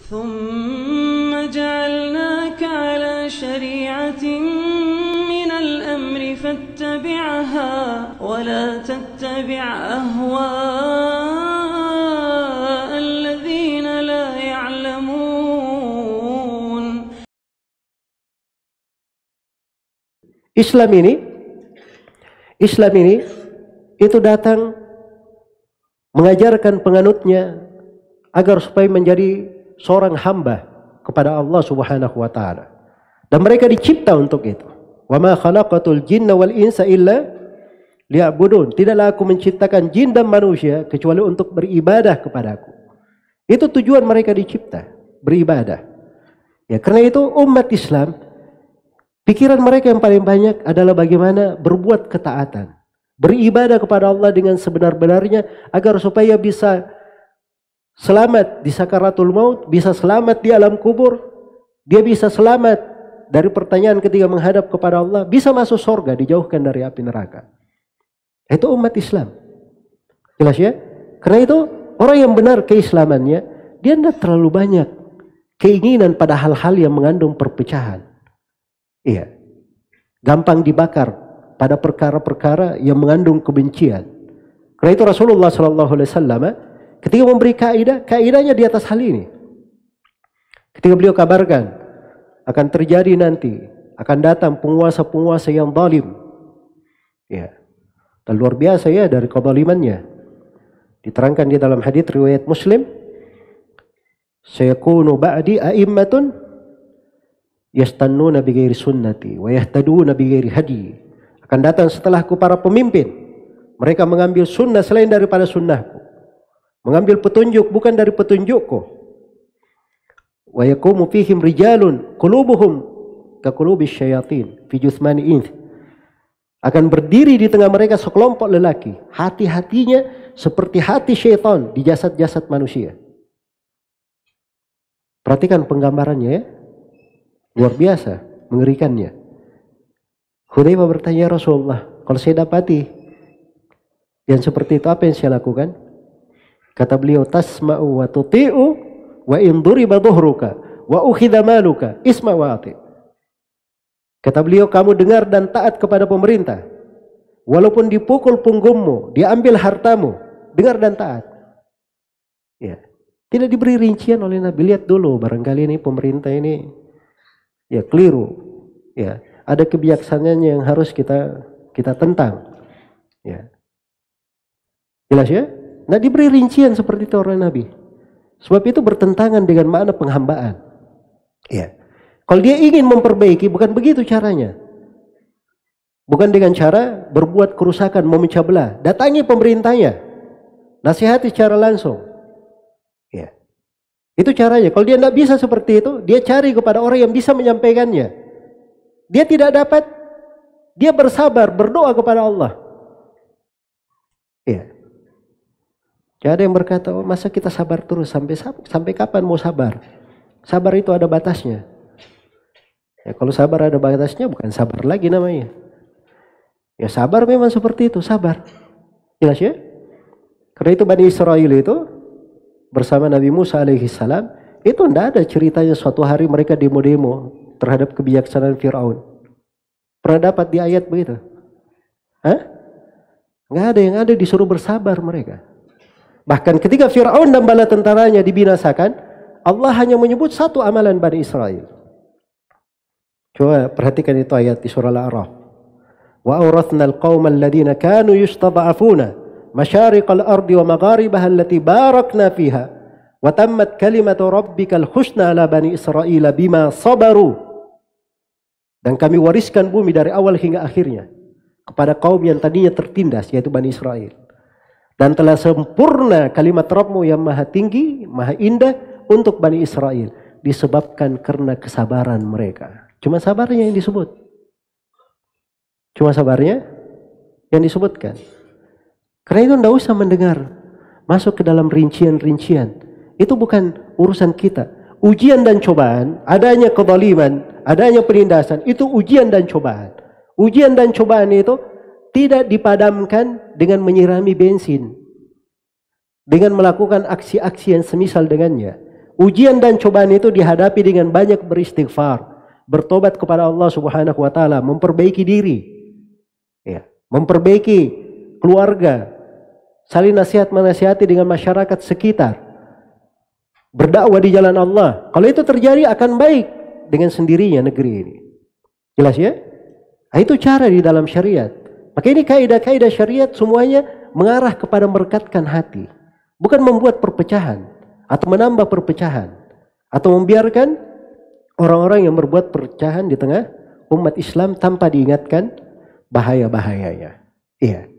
ثم جعلناك على شريعة من الأمر فاتبعها ولا تتبع أهواء الذين لا يعلمون. Islam ini itu datang mengajarkan penganutnya agar supaya menjadi seorang hamba kepada Allah Subhanahu wa taala. Dan mereka dicipta untuk itu. Wa ma khalaqatul jinna wal insa illa liya'budun. Tidaklah aku menciptakan jin dan manusia kecuali untuk beribadah kepadaku. Itu tujuan mereka dicipta, beribadah. Ya, karena itu umat Islam pikiran mereka yang paling banyak adalah bagaimana berbuat ketaatan, beribadah kepada Allah dengan sebenar-benarnya agar supaya bisa selamat di sakaratul maut, bisa selamat di alam kubur, dia bisa selamat dari pertanyaan ketika menghadap kepada Allah, bisa masuk surga, dijauhkan dari api neraka. Itu umat Islam. Jelas ya? Karena itu orang yang benar keislamannya, dia tidak terlalu banyak keinginan pada hal-hal yang mengandung perpecahan. Iya. Gampang dibakar pada perkara-perkara yang mengandung kebencian. Karena itu Rasulullah SAW ketika memberi kaidahnya di atas hal ini. Ketika beliau kabarkan akan terjadi nanti, akan datang penguasa-penguasa yang zalim. Ya. Dan luar biasa ya dari kezalimannya. Diterangkan di dalam hadits riwayat Muslim, sayakunu ba'di a'immatun yastannuna bighairi sunnati wa yahtaduna bighairi hadi. Akan datang setelahku para pemimpin, mereka mengambil sunnah selain daripada sunnahku, mengambil petunjuk bukan dari petunjukku. Wa yaqumu fihim rijalun qulubuhum ka qulubis syayatin fi juthmani ins. Akan berdiri di tengah mereka sekelompok lelaki, hati-hatinya seperti hati syaitan di jasad-jasad manusia. Perhatikan penggambarannya ya. Luar biasa, mengerikannya. Hudzaifah bertanya, Rasulullah, kalau saya dapati yang seperti itu apa yang saya lakukan? Kata beliau, tasma'u wa tuti'u wa in duriba dhuhruka wa ukhidha maluka isma wa ati'. Kata beliau, kamu dengar dan taat kepada pemerintah. Walaupun dipukul punggungmu, diambil hartamu, dengar dan taat. Ya. Tidak diberi rincian oleh Nabi. Lihat dulu, barangkali ini pemerintah ini ya keliru. Ya, ada kebijaksanaannya yang harus kita tentang. Ya. Jelas ya? Nah, diberi rincian seperti itu oleh Nabi. Sebab itu bertentangan dengan makna penghambaan. Ya. Kalau dia ingin memperbaiki, bukan begitu caranya. Bukan dengan cara berbuat kerusakan, memecah belah. Datangi pemerintahnya. Nasihati secara langsung. Ya. Itu caranya. Kalau dia tidak bisa seperti itu, dia cari kepada orang yang bisa menyampaikannya. Dia tidak dapat, dia bersabar, berdoa kepada Allah. Ya. Tidak ada yang berkata, oh, masa kita sabar terus, sampai kapan mau sabar? Sabar itu ada batasnya. Ya, kalau sabar ada batasnya, bukan sabar lagi namanya. Ya sabar memang seperti itu, sabar. Jelas ya? Karena itu Bani Israel itu bersama Nabi Musa alaihi salam, itu tidak ada ceritanya suatu hari mereka demo-demo terhadap kebijaksanaan Fir'aun. Pernah dapat di ayat begitu? Hah? Nggak ada, yang ada disuruh bersabar mereka. Bahkan ketika Fir'aun dan bala tentaranya dibinasakan, Allah hanya menyebut satu amalan Bani Israel. Coba perhatikan itu ayat di surah Al-A'raf. Wa awrathna al-qawma alladhina kanu yustada'afuna masyariqal ardi wa magharibaha allati barakna fiha wa tammat kalimatu rabbikal husna ala Bani Israel bima sabaru. Dan kami wariskan bumi dari awal hingga akhirnya kepada kaum yang tadinya tertindas, yaitu Bani Israel. Dan telah sempurna kalimat Rabbmu yang maha tinggi, maha indah untuk Bani Israel. Disebabkan karena kesabaran mereka. Cuma sabarnya yang disebut. Cuma sabarnya yang disebutkan. Karena itu tidak usah mendengar. Masuk ke dalam rincian-rincian. Itu bukan urusan kita. Ujian dan cobaan, adanya kezaliman, adanya penindasan, itu ujian dan cobaan. Ujian dan cobaan itu tidak dipadamkan dengan menyirami bensin, dengan melakukan aksi-aksi yang semisal dengannya. Ujian dan cobaan itu dihadapi dengan banyak beristighfar, bertobat kepada Allah Subhanahu wa taala, memperbaiki diri. Ya, memperbaiki keluarga, saling nasihat menasihati dengan masyarakat sekitar. Berdakwah di jalan Allah. Kalau itu terjadi akan baik dengan sendirinya negeri ini. Jelas ya? Nah, itu cara di dalam syariat. Maka ini kaidah-kaidah syariat semuanya mengarah kepada merekatkan hati. Bukan membuat perpecahan atau menambah perpecahan atau membiarkan orang-orang yang berbuat perpecahan di tengah umat Islam tanpa diingatkan bahaya-bahayanya. Iya.